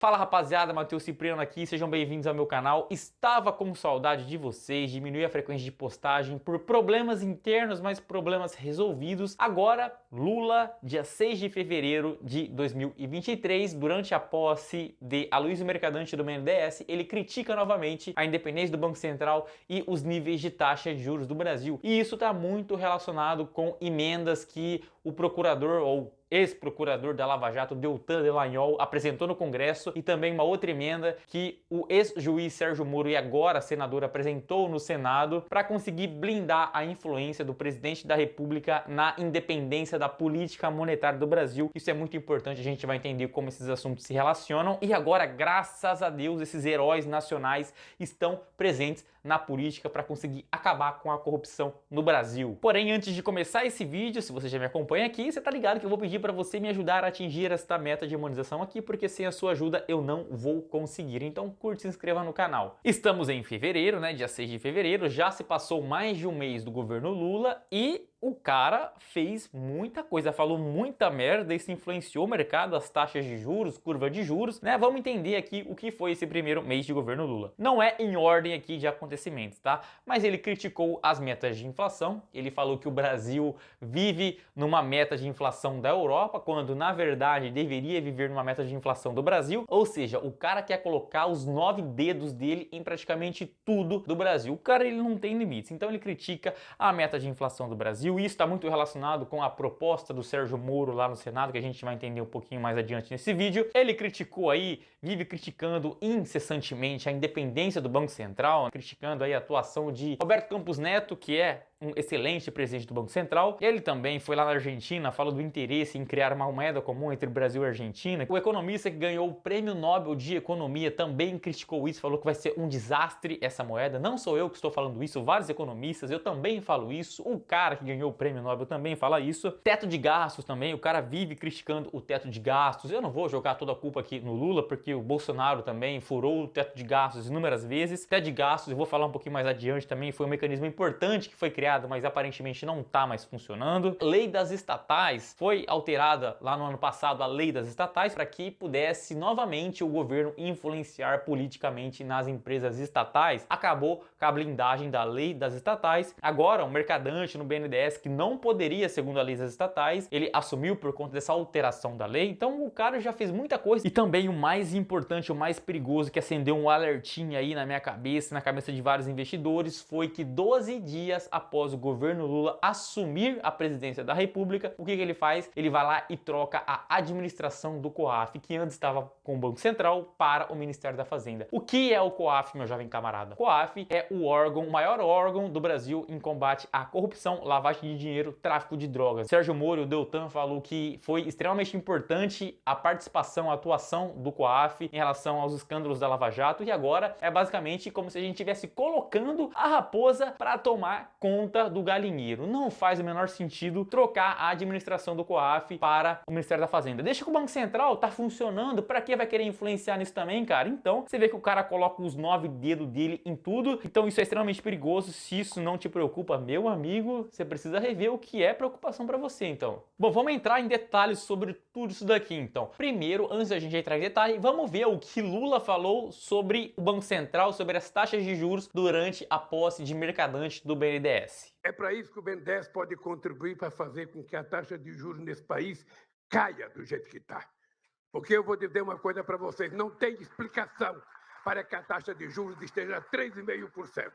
Fala rapaziada, Matheus Cipriano aqui, sejam bem-vindos ao meu canal. Estava com saudade de vocês, diminui a frequência de postagem por problemas internos, mas problemas resolvidos. Agora, Lula, dia 6 de fevereiro de 2023, durante a posse de Aloysio Mercadante do BNDES, ele critica novamente a independência do Banco Central e os níveis de taxa de juros do Brasil. E isso está muito relacionado com emendas que o procurador ou ex-procurador da Lava Jato, Deltan Dallagnol, apresentou no Congresso, e também uma outra emenda que o ex-juiz Sérgio Moro e agora senador apresentou no Senado para conseguir blindar a influência do presidente da República na independência da política monetária do Brasil. Isso é muito importante, a gente vai entender como esses assuntos se relacionam. E agora, graças a Deus, esses heróis nacionais estão presentes na política para conseguir acabar com a corrupção no Brasil. Porém, antes de começar esse vídeo, se você já me acompanha aqui, você tá ligado que eu vou pedir para você me ajudar a atingir esta meta de monetização aqui, porque sem a sua ajuda eu não vou conseguir. Então curte e se inscreva no canal. Estamos em fevereiro, né? Dia 6 de fevereiro, já se passou mais de um mês do governo Lula e o cara fez muita coisa, falou muita merda, isso influenciou o mercado, as taxas de juros, curva de juros, né? Vamos entender aqui o que foi esse primeiro mês de governo Lula. Não é em ordem aqui de acontecimentos, tá? Mas ele criticou as metas de inflação, ele falou que o Brasil vive numa meta de inflação da Europa, quando na verdade deveria viver numa meta de inflação do Brasil, ou seja, o cara quer colocar os 9 dedos dele em praticamente tudo do Brasil. O cara, ele não tem limites, então ele critica a meta de inflação do Brasil. E isso está muito relacionado com a proposta do Sérgio Moro lá no Senado, que a gente vai entender um pouquinho mais adiante nesse vídeo. Ele criticou aí, vive criticando incessantemente a independência do Banco Central, criticando aí a atuação de Roberto Campos Neto, que é um excelente presidente do Banco Central. Ele também foi lá na Argentina, falou do interesse em criar uma moeda comum entre Brasil e Argentina. O economista que ganhou o Prêmio Nobel de Economia também criticou isso, falou que vai ser um desastre essa moeda. Não sou eu que estou falando isso, vários economistas, eu também falo isso. O cara que ganhou o Prêmio Nobel também fala isso. Teto de gastos também, o cara vive criticando o teto de gastos. Eu não vou jogar toda a culpa aqui no Lula, porque o Bolsonaro também furou o teto de gastos inúmeras vezes. Teto de gastos, eu vou falar um pouquinho mais adiante também, foi um mecanismo importante que foi criado, mas aparentemente não está mais funcionando. Lei das estatais, foi alterada lá no ano passado a lei das estatais para que pudesse novamente o governo influenciar politicamente nas empresas estatais. Acabou com a blindagem da lei das estatais. Agora, o Mercadante no BNDES, que não poderia, segundo a lei das estatais, ele assumiu por conta dessa alteração da lei. Então o cara já fez muita coisa. E também o mais importante, o mais perigoso, que acendeu um alertinho aí na minha cabeça, na cabeça de vários investidores, foi que 12 dias após o governo Lula assumir a presidência da República, o que ele faz? Ele vai lá e troca a administração do COAF, que antes estava com o Banco Central, para o Ministério da Fazenda. O que é o COAF, meu jovem camarada? O COAF é o órgão, o maior órgão do Brasil em combate à corrupção, lavagem de dinheiro, tráfico de drogas. Sérgio Moro, o Deltan, falou que foi extremamente importante a participação, a atuação do COAF em relação aos escândalos da Lava Jato, e agora é basicamente como se a gente estivesse colocando a raposa para tomar conta do galinheiro. Não faz o menor sentido trocar a administração do COAF para o Ministério da Fazenda. Deixa que o Banco Central tá funcionando, para que vai querer influenciar nisso também, cara? Então, você vê que o cara coloca os 9 dedos dele em tudo, então isso é extremamente perigoso. Se isso não te preocupa, meu amigo, você precisa rever o que é preocupação para você, então. Bom, vamos entrar em detalhes sobre tudo isso daqui, então. Primeiro, antes da gente entrar em detalhe, vamos ver o que Lula falou sobre o Banco Central, sobre as taxas de juros durante a posse de Mercadante do BNDES. É para isso que o BNDES pode contribuir para fazer com que a taxa de juros nesse país caia do jeito que está. Porque eu vou dizer uma coisa para vocês, não tem explicação para que a taxa de juros esteja a 3,5%.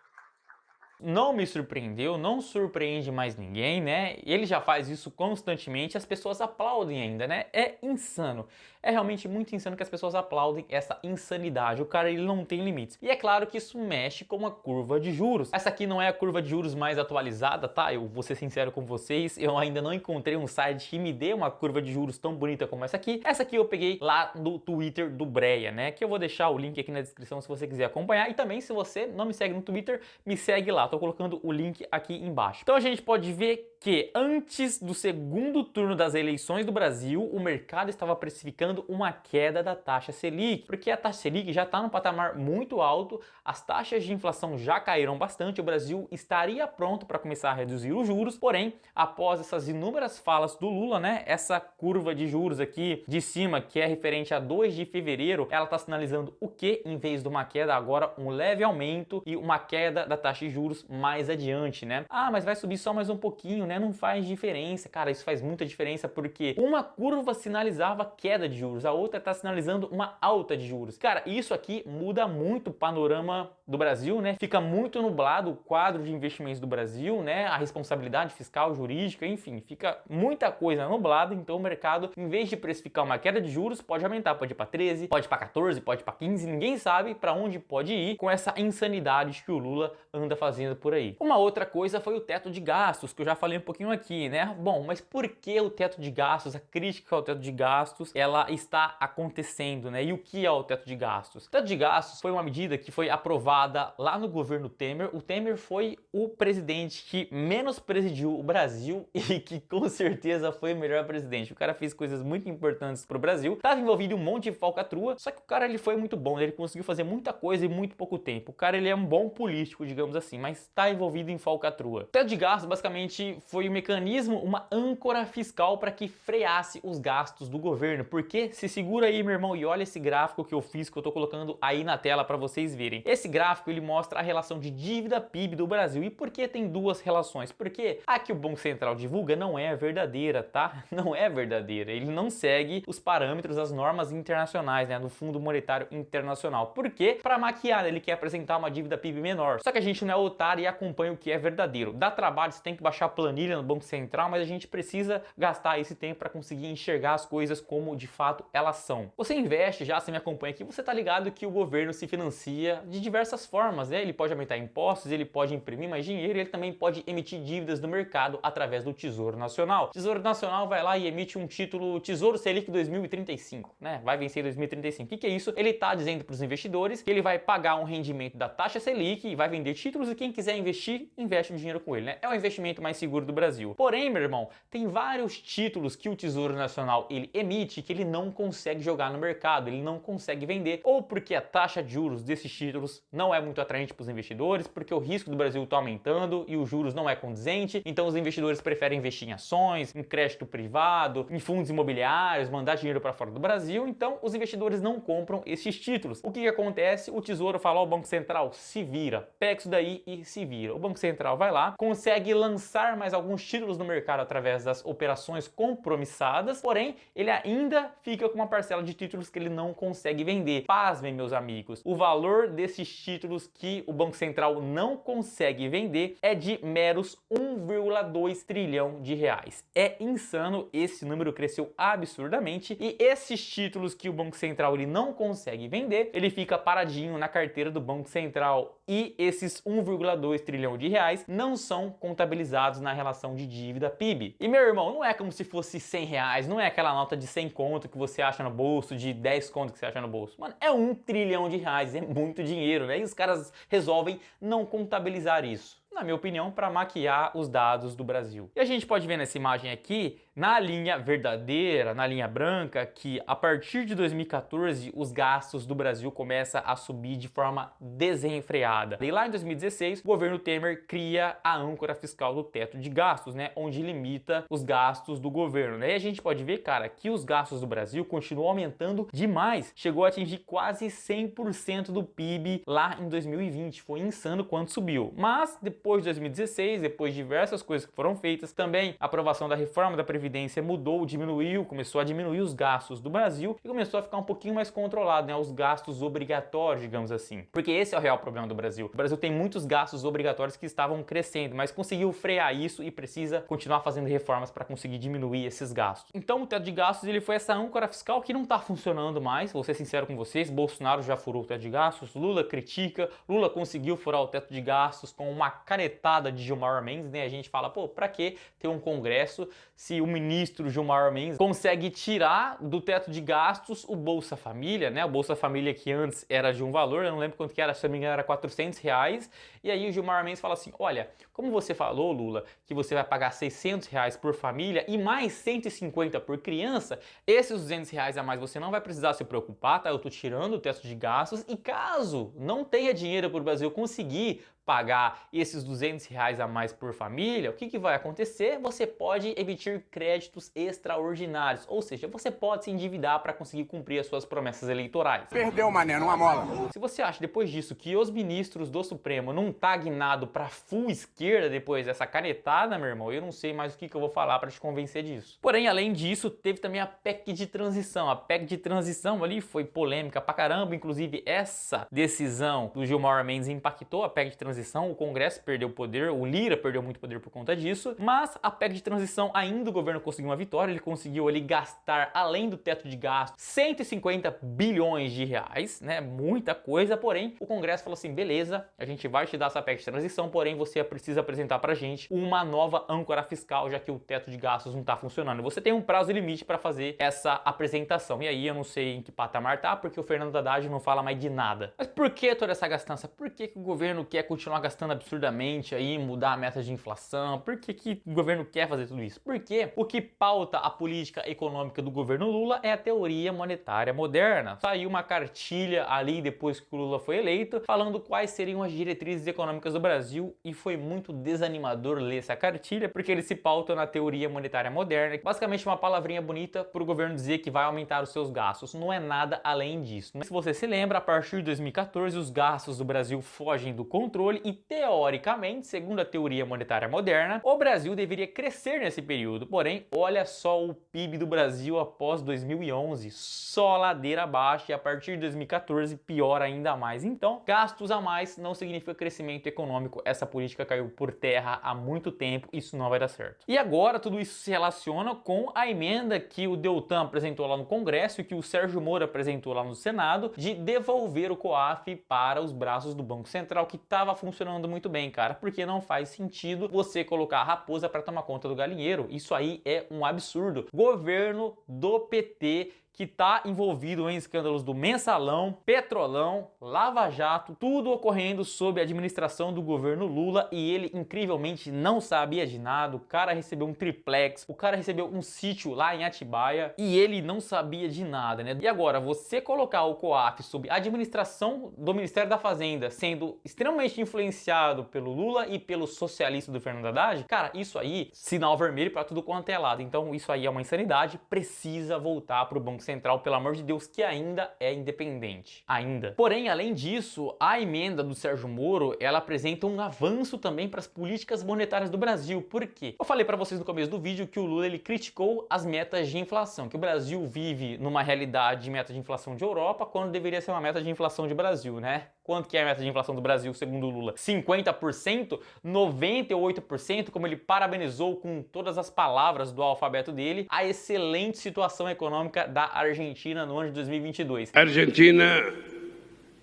Não me surpreendeu, não surpreende mais ninguém, né? Ele já faz isso constantemente, as pessoas aplaudem ainda, né? É insano. É realmente muito insano que as pessoas aplaudem essa insanidade. O cara, ele não tem limites. E é claro que isso mexe com a curva de juros. Essa aqui não é a curva de juros mais atualizada, tá? Eu vou ser sincero com vocês, eu ainda não encontrei um site que me dê uma curva de juros tão bonita como essa aqui. Essa aqui eu peguei lá no Twitter do Breia, né? Que eu vou deixar o link aqui na descrição se você quiser acompanhar. E também, se você não me segue no Twitter, me segue lá. Tô colocando o link aqui embaixo. Então a gente pode ver que antes do segundo turno das eleições do Brasil, o mercado estava precificando uma queda da taxa Selic, porque a taxa Selic já está num patamar muito alto, as taxas de inflação já caíram bastante, o Brasil estaria pronto para começar a reduzir os juros, porém, após essas inúmeras falas do Lula, né, essa curva de juros aqui de cima, que é referente a 2 de fevereiro, ela está sinalizando o que? Em vez de uma queda, agora um leve aumento e uma queda da taxa de juros mais adiante, né? Ah, mas vai subir só mais um pouquinho, né? Não faz diferença. Cara, isso faz muita diferença porque uma curva sinalizava queda de juros, a outra está sinalizando uma alta de juros. Cara, isso aqui muda muito o panorama do Brasil, né? Fica muito nublado o quadro de investimentos do Brasil, né? A responsabilidade fiscal, jurídica, enfim, fica muita coisa nublada, então o mercado, em vez de precificar uma queda de juros, pode aumentar, pode ir para 13, pode ir para 14, pode ir para 15, ninguém sabe para onde pode ir com essa insanidade que o Lula anda fazendo por aí. Uma outra coisa foi o teto de gastos, que eu já falei um pouquinho aqui, né? Bom, mas por que o teto de gastos, a crítica ao teto de gastos, ela está acontecendo, né? E o que é o teto de gastos? O teto de gastos foi uma medida que foi aprovada lá no governo Temer. O Temer foi o presidente que menos presidiu o Brasil e que com certeza foi o melhor presidente. O cara fez coisas muito importantes pro Brasil, estava envolvido em um monte de falcatrua, só que o cara ele foi muito bom, né? Ele conseguiu fazer muita coisa em muito pouco tempo. O cara ele é um bom político, digamos assim, mas está envolvido em falcatrua. O teto de gastos basicamente foi um mecanismo, uma âncora fiscal para que freasse os gastos do governo. Porque se segura aí, meu irmão, e olha esse gráfico que eu fiz, que eu tô colocando aí na tela para vocês verem. Esse gráfico ele mostra a relação de dívida PIB do Brasil. E por que tem duas relações? Porque a que o Banco Central divulga não é verdadeira, tá? Não é verdadeira. Ele não segue os parâmetros, as normas internacionais, né, do Fundo Monetário Internacional. Por quê? Para maquiar, ele quer apresentar uma dívida PIB menor. Só que a gente não é otário e acompanha o que é verdadeiro. Dá trabalho, você tem que baixar a planilha no Banco Central, mas a gente precisa gastar esse tempo para conseguir enxergar as coisas como de fato elas são. Você investe, já você me acompanha aqui, você tá ligado que o governo se financia de diversas formas, né? Ele pode aumentar impostos, ele pode imprimir mais dinheiro, ele também pode emitir dívidas no mercado através do Tesouro Nacional. O Tesouro Nacional vai lá e emite um título Tesouro Selic 2035, né? Vai vencer em 2035. O que é isso? Ele tá dizendo para os investidores que ele vai pagar um rendimento da taxa Selic e vai vender títulos e quem quiser investir, investe o dinheiro com ele, né? É o investimento mais seguro do Brasil. Porém, meu irmão, tem vários títulos que o Tesouro Nacional ele emite que ele não consegue jogar no mercado, ele não consegue vender, ou porque a taxa de juros desses títulos não é muito atraente para os investidores, porque o risco do Brasil está aumentando e os juros não é condizente, então os investidores preferem investir em ações, em crédito privado, em fundos imobiliários, mandar dinheiro para fora do Brasil, então os investidores não compram esses títulos. O que acontece? O Tesouro fala ao Banco Central, se vira, pega isso daí e se vira. O Banco Central vai lá, consegue lançar mais alguns títulos no mercado através das operações compromissadas, porém ele ainda fica com uma parcela de títulos que ele não consegue vender. Pasmem, meus amigos, o valor desses títulos que o Banco Central não consegue vender é de meros 1,2 trilhão de reais. É insano, esse número cresceu absurdamente e esses títulos que o Banco Central ele não consegue vender, ele fica paradinho na carteira do Banco Central e esses 1,2 trilhão de reais não são contabilizados na relação de dívida PIB. E meu irmão, não é como se fosse 100 reais, não é aquela nota de 100 conto que você acha no bolso, de 10 conto que você acha no bolso. Mano, é 1 trilhão de reais, é muito dinheiro, né? E os caras resolvem não contabilizar isso, na minha opinião, para maquiar os dados do Brasil. E a gente pode ver nessa imagem aqui, na linha verdadeira, na linha branca, que a partir de 2014 os gastos do Brasil começam a subir de forma desenfreada. E lá em 2016, o governo Temer cria a âncora fiscal do teto de gastos, né, onde limita os gastos do governo, né? E a gente pode ver, cara, que os gastos do Brasil continuam aumentando demais. Chegou a atingir quase 100% do PIB lá em 2020. Foi insano quanto subiu. Mas depois de 2016, depois de diversas coisas que foram feitas, também a aprovação da reforma da Previdência mudou, diminuiu, começou a diminuir os gastos do Brasil e começou a ficar um pouquinho mais controlado, né? Os gastos obrigatórios, digamos assim. Porque esse é o real problema do Brasil. O Brasil tem muitos gastos obrigatórios que estavam crescendo, mas conseguiu frear isso e precisa continuar fazendo reformas para conseguir diminuir esses gastos. Então o teto de gastos ele foi essa âncora fiscal que não está funcionando mais, vou ser sincero com vocês, Bolsonaro já furou o teto de gastos, Lula critica, Lula conseguiu furar o teto de gastos com uma canetada de Gilmar Mendes, né? A gente fala, pô, pra que ter um congresso se o ministro Gilmar Mendes consegue tirar do teto de gastos o Bolsa Família, né? O Bolsa Família que antes era de um valor, eu não lembro quanto que era, se não me engano era R$400, e aí o Gilmar Mendes fala assim, olha, como você falou, Lula, que você vai pagar R$600 por família e mais 150 por criança, esses R$200 a mais você não vai precisar se preocupar, tá? Eu tô tirando o teto de gastos e caso não tenha dinheiro para o Brasil conseguir pagar esses R$200 a mais por família, o que vai acontecer? Você pode emitir créditos extraordinários, ou seja, você pode se endividar para conseguir cumprir as suas promessas eleitorais. Perdeu, mané, numa mola. Se você acha depois disso que os ministros do Supremo não tá guinado para full esquerda depois dessa canetada, meu irmão, eu não sei mais o que eu vou falar para te convencer disso. Porém, além disso, teve também a PEC de transição. A PEC de transição ali foi polêmica pra caramba, inclusive essa decisão do Gilmar Mendes impactou a PEC de transição. O Congresso perdeu poder, o Lira perdeu muito poder por conta disso, mas a PEC de transição ainda o governo conseguiu uma vitória, ele conseguiu ali gastar além do teto de gasto 150 bilhões de reais, né? Muita coisa, porém o Congresso falou assim, beleza, a gente vai te dar essa PEC de transição, porém você precisa apresentar pra gente uma nova âncora fiscal, já que o teto de gastos não tá funcionando. Você tem um prazo limite para fazer essa apresentação, e aí eu não sei em que patamar tá, porque o Fernando Haddad não fala mais de nada. Mas por que toda essa gastança? Por que o governo quer continuar gastando absurdamente aí, mudar a meta de inflação? Por que o governo quer fazer tudo isso? Porque o que pauta a política econômica do governo Lula é a teoria monetária moderna. Saiu uma cartilha ali depois que o Lula foi eleito, falando quais seriam as diretrizes econômicas do Brasil, e foi muito desanimador ler essa cartilha, porque ele se pauta na teoria monetária moderna, basicamente uma palavrinha bonita para o governo dizer que vai aumentar os seus gastos. Não é nada além disso. Se você se lembra, a partir de 2014 os gastos do Brasil fogem do controle e, teoricamente, segundo a teoria monetária moderna, o Brasil deveria crescer nesse período. Porém, olha só o PIB do Brasil após 2011, só ladeira abaixo, e a partir de 2014 pior ainda mais. Então, gastos a mais não significa crescimento econômico. Essa política caiu por terra há muito tempo, isso não vai dar certo. E agora tudo isso se relaciona com a emenda que o Deltan apresentou lá no Congresso e que o Sérgio Moro apresentou lá no Senado, de devolver o COAF para os braços do Banco Central, que estava funcionando muito bem, cara, porque não faz sentido você colocar a raposa para tomar conta do galinheiro. Isso aí é um absurdo. Governo do PT que está envolvido em escândalos do Mensalão, Petrolão, Lava Jato, tudo ocorrendo sob a administração do governo Lula, e ele incrivelmente não sabia de nada. O cara recebeu um triplex, o cara recebeu um sítio lá em Atibaia e ele não sabia de nada, né? E agora, você colocar o COAF sob a administração do Ministério da Fazenda, sendo extremamente influenciado pelo Lula e pelo socialista do Fernando Haddad, cara, isso aí, sinal vermelho para tudo quanto é lado. Então isso aí é uma insanidade, precisa voltar para o Banco Central, pelo amor de Deus, que ainda é independente. Ainda. Porém, além disso, a emenda do Sérgio Moro, ela apresenta um avanço também para as políticas monetárias do Brasil. Por quê? Eu falei para vocês no começo do vídeo que o Lula ele criticou as metas de inflação, que o Brasil vive numa realidade de meta de inflação de Europa, quando deveria ser uma meta de inflação de Brasil, né? Quanto que é a meta de inflação do Brasil, segundo o Lula? 50%? 98%? Como ele parabenizou com todas as palavras do alfabeto dele, a excelente situação econômica da Argentina no ano de 2022. A Argentina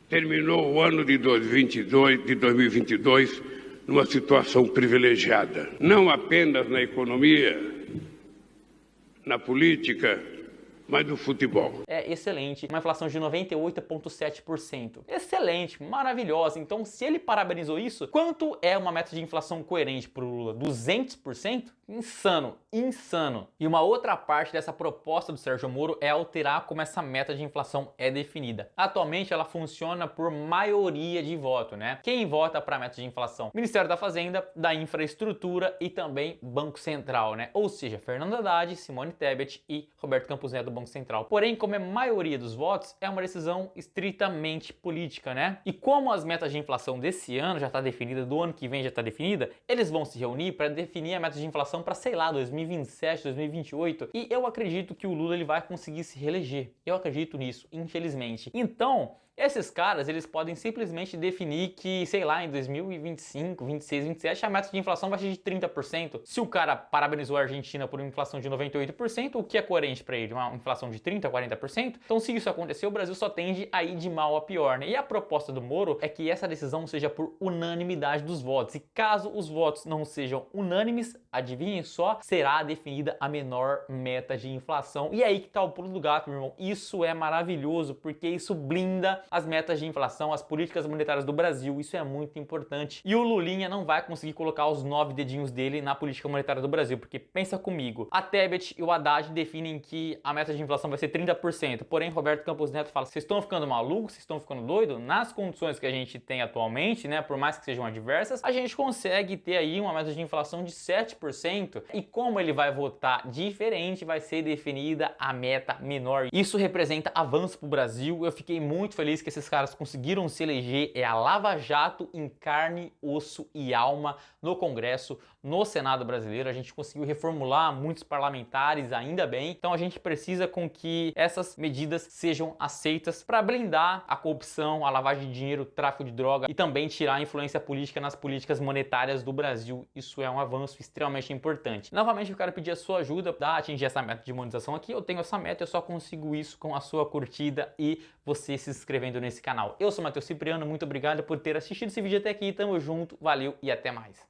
terminou o ano de 2022 numa situação privilegiada, não apenas na economia, na política, mas no futebol. É excelente, uma inflação de 98,7%. Excelente, maravilhosa. Então, se ele parabenizou isso, quanto é uma meta de inflação coerente para o Lula? 200%? Insano, insano. E uma outra parte dessa proposta do Sérgio Moro é alterar como essa meta de inflação é definida. Atualmente ela funciona por maioria de voto, né? Quem vota para a meta de inflação? Ministério da Fazenda, da Infraestrutura e também Banco Central, né? Ou seja, Fernando Haddad, Simone Tebet e Roberto Campos Neto do Banco Central. Porém, como é maioria dos votos, é uma decisão estritamente política, né? E como as metas de inflação desse ano já está definida, do ano que vem já está definida, eles vão se reunir para definir a meta de inflação para, sei lá, 2027, 2028, e eu acredito que o Lula ele vai conseguir se reeleger. Eu acredito nisso, infelizmente. Então, Esses caras, eles podem simplesmente definir que, sei lá, em 2025, 26, 27, a meta de inflação vai ser de 30%. Se o cara parabenizou a Argentina por uma inflação de 98%, o que é coerente para ele? Uma inflação de 30%, 40%? Então, se isso acontecer, o Brasil só tende a ir de mal a pior, né? E a proposta do Moro é que essa decisão seja por unanimidade dos votos. E caso os votos não sejam unânimes, adivinhem só, será definida a menor meta de inflação. E aí que tá o pulo do gato, meu irmão. Isso é maravilhoso, porque isso blinda as metas de inflação, as políticas monetárias do Brasil. Isso é muito importante. E o Lulinha não vai conseguir colocar os 9 dedinhos dele na política monetária do Brasil, porque pensa comigo, a Tebet e o Haddad definem que a meta de inflação vai ser 30%. Porém, Roberto Campos Neto fala: vocês estão ficando malucos? Vocês estão ficando doidos? Nas condições que a gente tem atualmente, né, por mais que sejam adversas, a gente consegue ter aí uma meta de inflação de 7%. E como ele vai votar diferente, vai ser definida a meta menor. Isso representa avanço para o Brasil. Eu fiquei muito feliz que esses caras conseguiram se eleger. É a Lava Jato em carne, osso e alma no Congresso, no Senado brasileiro. A gente conseguiu reformular muitos parlamentares, ainda bem. Então a gente precisa com que essas medidas sejam aceitas para blindar a corrupção, a lavagem de dinheiro, o tráfico de droga e também tirar a influência política nas políticas monetárias do Brasil. Isso é um avanço extremamente importante. Novamente eu quero pedir a sua ajuda para atingir essa meta de monetização aqui. Eu tenho essa meta, eu só consigo isso com a sua curtida e você se inscrevendo nesse canal. Eu sou Matheus Cipriano, muito obrigado por ter assistido esse vídeo até aqui. Tamo junto, valeu e até mais.